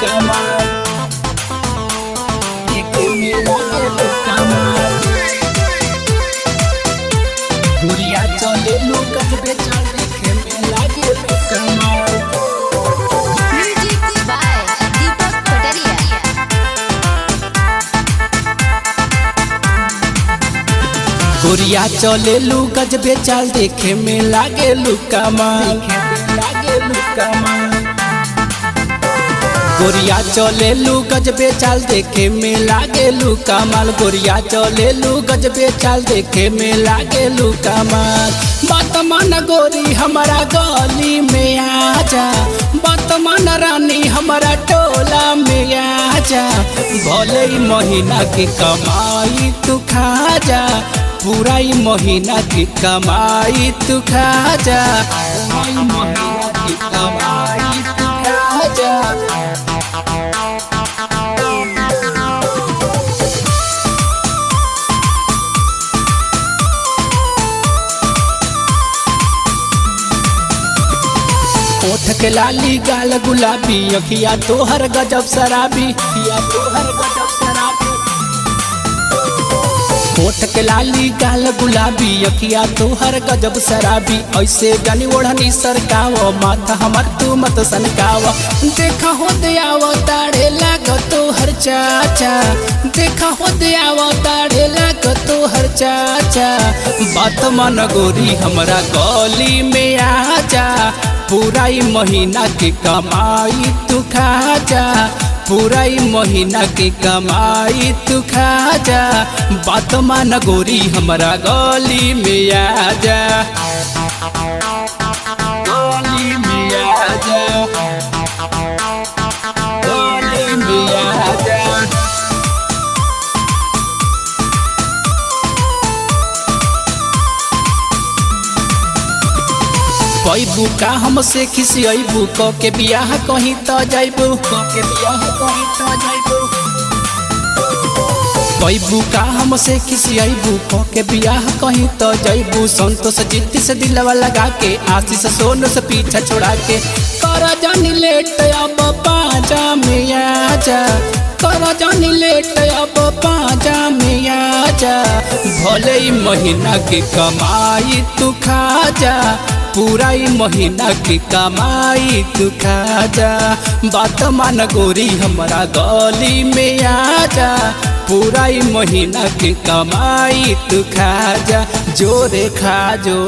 कमाल, देखे में लागेलू कमाल। गुड़िया चले लू गजबे चाल, देखे में लागेलू कमाल। म्यूजिक बाय दीपक कटरिया। गुड़िया चले लू गजबे चाल, देखे में लागेलू कमाल, देखे में लागेलू कमाल। गोरिया चले लू गजबे चाल, देखे में लागेलू कमाल। गोरिया चले लू गजबे चाल, देखे में लागेलू कमाल। बात मन गोरी हमारा गली में आजा, बात मन रानी हमारा टोला में आजा। भले ही महीना की कमाई तू खा जा, पूरा ही महीना की कमाई तू खा जा, पूरा ही महीना की कमाई तू खा जा। ओठ के लाली गाल गुलाबी, अखिया तोहर गजब शराबी, अखिया तोहर गजब शराबी। ओठ के लाली गाल गुलाबी, अखिया तोहर गजब शराबी। ऐसे जानी ओढ़नी सरकाव, माथा हमर तू मत सनकाव। देखा हो दियाव ताड़े लाग तोहर चाचा, देखा हो दियाव ताड़े लाग तोहर चाचा। बात मन गोरी हमरा गली में आजा, पूरा ही महीना की कमाई तू खा जा, पूरा ही महीना की कमाई तू खा जा। बात मान गोरी हमरा गली में आजा, गली में आजा, गली में आजा। पैबू का हमसे खिसियबू, क के बियाह कहीं तो जाइबू, क के बियाह कहीं तो जाइबू। पैबू का हमसे खिसियबू, क के बियाह कहीं तो जाइबू। संतोष जीती से दिलवा लगा के, आशीष सोनू से पीछा छोड़ा के। कर जानी लेट अब पाजा में आजा, कर जानी लेट अब पाजा में आजा। भले ही महीना की कमाई तू खा जा, पूरा ही महीना की कमाई तू खा जा। बात मान गोरी हमरा गली में आजा, पूरा ही महीना की कमाई तू खा जा। जोरे खा जो।